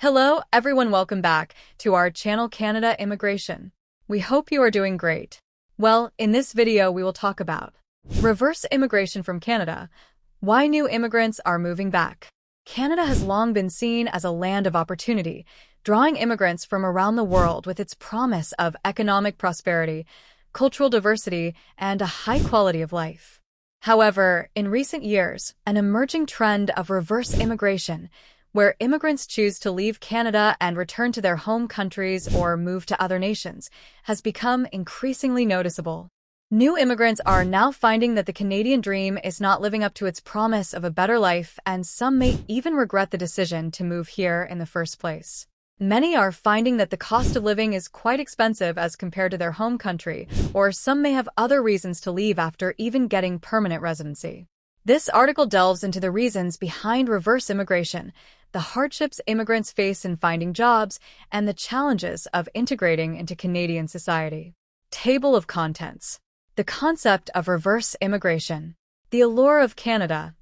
Hello, everyone. Welcome back to our channel Canada Immigration. We hope you are doing great. Well, in this video, we will talk about reverse immigration from Canada, why new immigrants are moving back. Canada has long been seen as a land of opportunity, drawing immigrants from around the world with its promise of economic prosperity, cultural diversity, and a high quality of life. However, in recent years, an emerging trend of reverse immigration, where immigrants choose to leave Canada and return to their home countries or move to other nations, has become increasingly noticeable. New immigrants are now finding that the Canadian dream is not living up to its promise of a better life, and some may even regret the decision to move here in the first place. Many are finding that the cost of living is quite expensive as compared to their home country, or some may have other reasons to leave after even getting permanent residency. This article delves into the reasons behind reverse immigration, the hardships immigrants face in finding jobs, and the challenges of integrating into Canadian society. Table of contents. The concept of reverse immigration. The allure of Canada.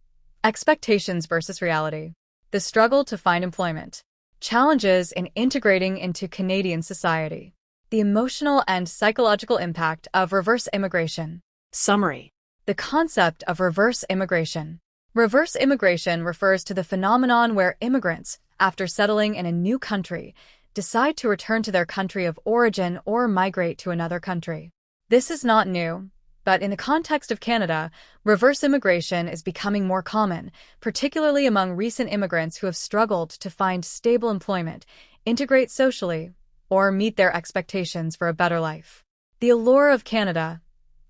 Expectations versus reality. The struggle to find employment. Challenges in integrating into Canadian society. The emotional and psychological impact of reverse immigration. Summary. The concept of reverse immigration. Reverse immigration refers to the phenomenon where immigrants, after settling in a new country, decide to return to their country of origin or migrate to another country. This is not new, but in the context of Canada, reverse immigration is becoming more common, particularly among recent immigrants who have struggled to find stable employment, integrate socially, or meet their expectations for a better life. The allure of Canada.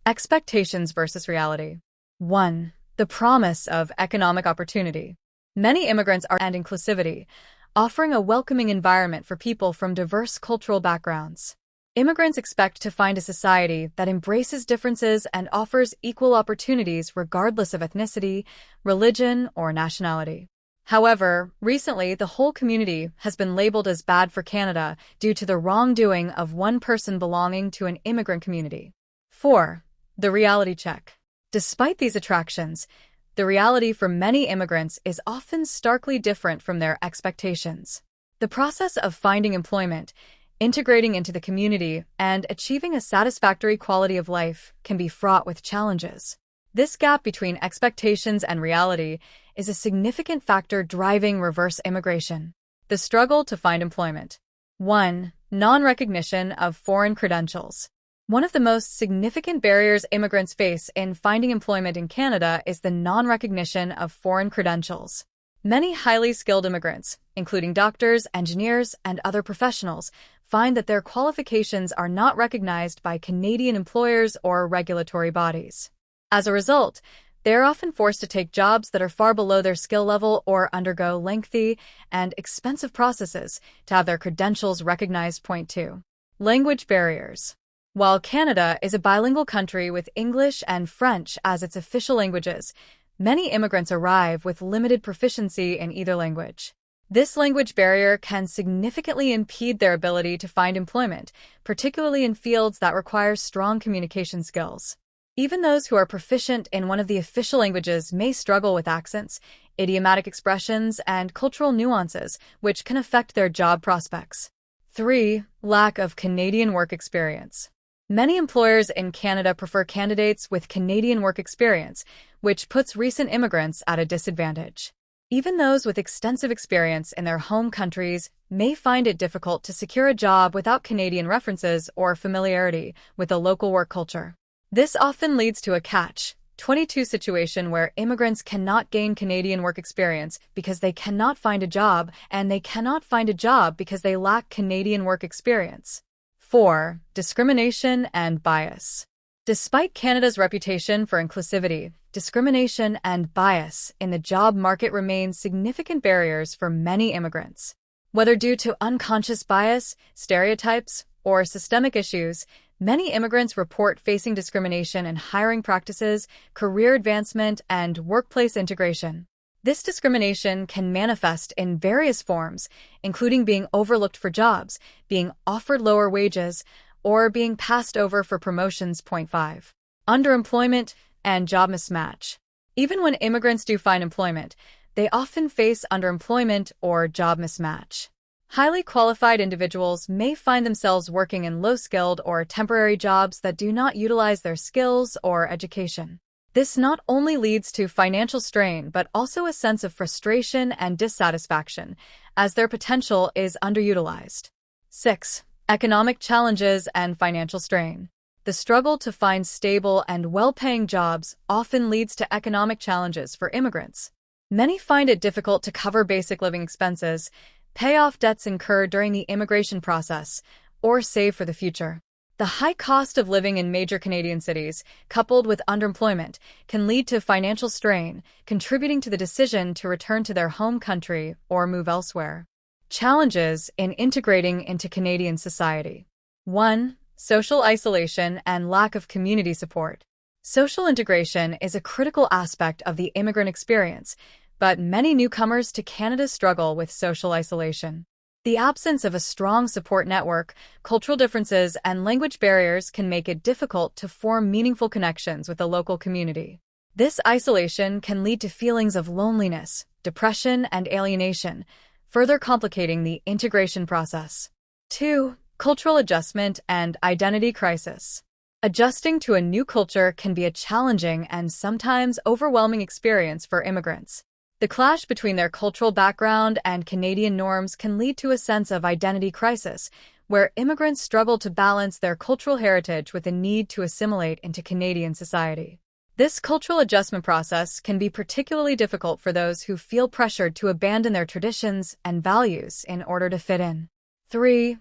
Expectations versus reality. 1. The promise of economic opportunity. Many immigrants are and inclusivity, offering a welcoming environment for people from diverse cultural backgrounds. Immigrants expect to find a society that embraces differences and offers equal opportunities regardless of ethnicity, religion, or nationality. However, recently the whole community has been labeled as bad for Canada due to the wrongdoing of one person belonging to an immigrant community. 4. The reality check. Despite these attractions, the reality for many immigrants is often starkly different from their expectations. The process of finding employment, integrating into the community, and achieving a satisfactory quality of life can be fraught with challenges. This gap between expectations and reality is a significant factor driving reverse immigration. The struggle to find employment. 1. Non-recognition of foreign credentials. One of the most significant barriers immigrants face in finding employment in Canada is the non-recognition of foreign credentials. Many highly skilled immigrants, including doctors, engineers, and other professionals, find that their qualifications are not recognized by Canadian employers or regulatory bodies. As a result, they are often forced to take jobs that are far below their skill level or undergo lengthy and expensive processes to have their credentials recognized. Point 2. Language barriers. While Canada is a bilingual country with English and French as its official languages, many immigrants arrive with limited proficiency in either language. This language barrier can significantly impede their ability to find employment, particularly in fields that require strong communication skills. Even those who are proficient in one of the official languages may struggle with accents, idiomatic expressions, and cultural nuances, which can affect their job prospects. 3. Lack of Canadian work experience. Many employers in Canada prefer candidates with Canadian work experience, which puts recent immigrants at a disadvantage. Even those with extensive experience in their home countries may find it difficult to secure a job without Canadian references or familiarity with the local work culture. This often leads to a catch-22 situation where immigrants cannot gain Canadian work experience because they cannot find a job, and they cannot find a job because they lack Canadian work experience. 4. Discrimination and bias. Despite Canada's reputation for inclusivity, discrimination and bias in the job market remain significant barriers for many immigrants. Whether due to unconscious bias, stereotypes, or systemic issues, many immigrants report facing discrimination in hiring practices, career advancement, and workplace integration. This discrimination can manifest in various forms, including being overlooked for jobs, being offered lower wages, or being passed over for promotions. Point 5. Underemployment and job mismatch. Even when immigrants do find employment, they often face underemployment or job mismatch. Highly qualified individuals may find themselves working in low-skilled or temporary jobs that do not utilize their skills or education. This not only leads to financial strain but also a sense of frustration and dissatisfaction, as their potential is underutilized. 6. Economic challenges and financial strain. The struggle to find stable and well-paying jobs often leads to economic challenges for immigrants. Many find it difficult to cover basic living expenses, pay off debts incurred during the immigration process, or save for the future. The high cost of living in major Canadian cities, coupled with underemployment, can lead to financial strain, contributing to the decision to return to their home country or move elsewhere. Challenges in integrating into Canadian society. 1. Social isolation and lack of community support. Social integration is a critical aspect of the immigrant experience, but many newcomers to Canada struggle with social isolation. The absence of a strong support network, cultural differences, and language barriers can make it difficult to form meaningful connections with the local community. This isolation can lead to feelings of loneliness, depression, and alienation, further complicating the integration process. 2. Cultural adjustment and identity crisis. Adjusting to a new culture can be a challenging and sometimes overwhelming experience for immigrants. The clash between their cultural background and Canadian norms can lead to a sense of identity crisis, where immigrants struggle to balance their cultural heritage with the need to assimilate into Canadian society. This cultural adjustment process can be particularly difficult for those who feel pressured to abandon their traditions and values in order to fit in. 3.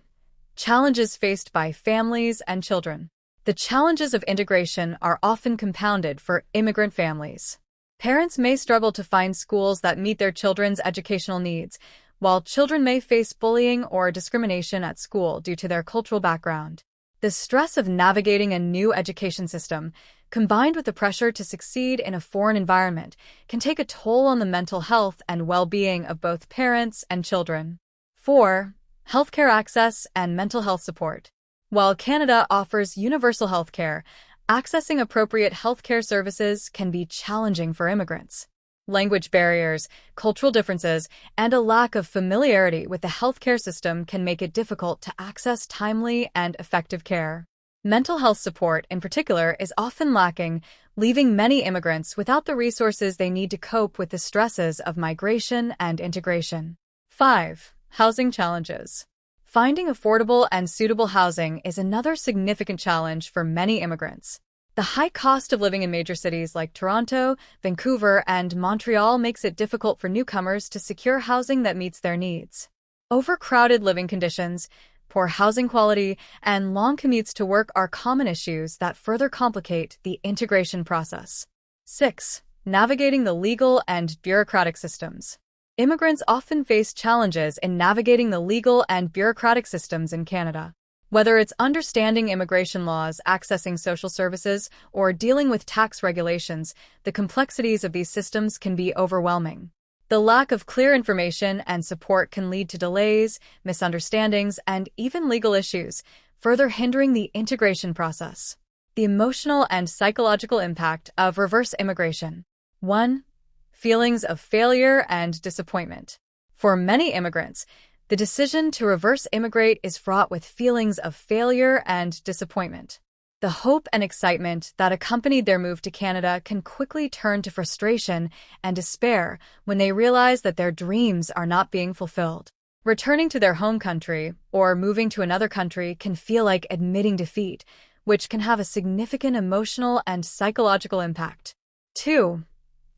Challenges faced by families and children. The challenges of integration are often compounded for immigrant families. Parents may struggle to find schools that meet their children's educational needs, while children may face bullying or discrimination at school due to their cultural background. The stress of navigating a new education system, combined with the pressure to succeed in a foreign environment, can take a toll on the mental health and well-being of both parents and children. 4. Healthcare access and mental health support. While Canada offers universal healthcare, accessing appropriate healthcare services can be challenging for immigrants. Language barriers, cultural differences, and a lack of familiarity with the healthcare system can make it difficult to access timely and effective care. Mental health support, in particular, is often lacking, leaving many immigrants without the resources they need to cope with the stresses of migration and integration. 5. Housing challenges. Finding affordable and suitable housing is another significant challenge for many immigrants. The high cost of living in major cities like Toronto, Vancouver, and Montreal makes it difficult for newcomers to secure housing that meets their needs. Overcrowded living conditions, poor housing quality, and long commutes to work are common issues that further complicate the integration process. 6. Navigating the legal and bureaucratic systems. Immigrants often face challenges in navigating the legal and bureaucratic systems in Canada. Whether it's understanding immigration laws, accessing social services, or dealing with tax regulations, the complexities of these systems can be overwhelming. The lack of clear information and support can lead to delays, misunderstandings, and even legal issues, further hindering the integration process. The emotional and psychological impact of reverse immigration. 1. Feelings of failure and disappointment. For many immigrants, the decision to reverse immigrate is fraught with feelings of failure and disappointment. The hope and excitement that accompanied their move to Canada can quickly turn to frustration and despair when they realize that their dreams are not being fulfilled. Returning to their home country or moving to another country can feel like admitting defeat, which can have a significant emotional and psychological impact. 2.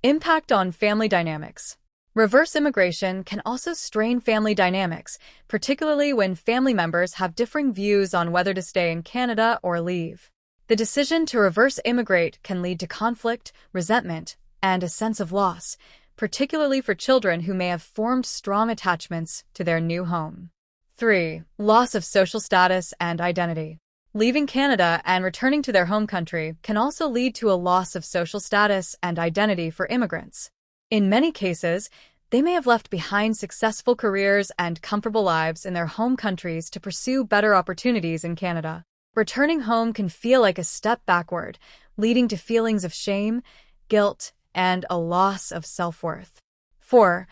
Impact on family dynamics. Reverse immigration can also strain family dynamics, particularly when family members have differing views on whether to stay in Canada or leave. The decision to reverse immigrate can lead to conflict, resentment, and a sense of loss, particularly for children who may have formed strong attachments to their new home. 3. Loss of social status and identity. Leaving Canada and returning to their home country can also lead to a loss of social status and identity for immigrants. In many cases, they may have left behind successful careers and comfortable lives in their home countries to pursue better opportunities in Canada. Returning home can feel like a step backward, leading to feelings of shame, guilt, and a loss of self-worth. 4.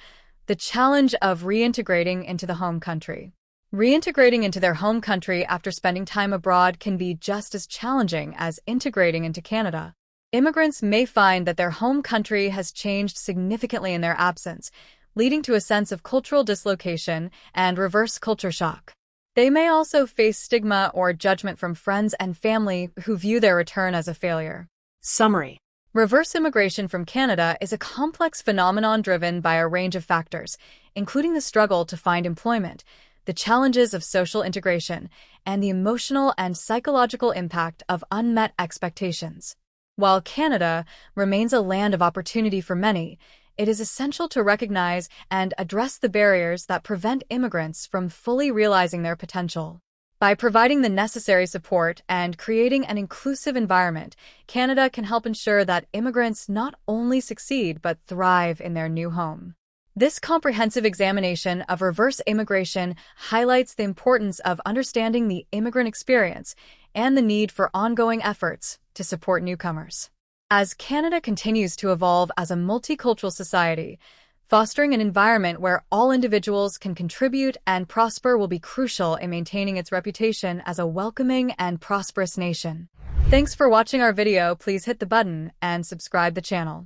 The challenge of reintegrating into the home country. Reintegrating into their home country after spending time abroad can be just as challenging as integrating into Canada. Immigrants may find that their home country has changed significantly in their absence, leading to a sense of cultural dislocation and reverse culture shock. They may also face stigma or judgment from friends and family who view their return as a failure. Summary. Reverse immigration from Canada is a complex phenomenon driven by a range of factors, including the struggle to find employment, the challenges of social integration, and the emotional and psychological impact of unmet expectations. While Canada remains a land of opportunity for many, it is essential to recognize and address the barriers that prevent immigrants from fully realizing their potential. By providing the necessary support and creating an inclusive environment, Canada can help ensure that immigrants not only succeed but thrive in their new home. This comprehensive examination of reverse immigration highlights the importance of understanding the immigrant experience and the need for ongoing efforts to support newcomers. As Canada continues to evolve as a multicultural society, fostering an environment where all individuals can contribute and prosper will be crucial in maintaining its reputation as a welcoming and prosperous nation. Thanks for watching our video. Please hit the button and subscribe the channel.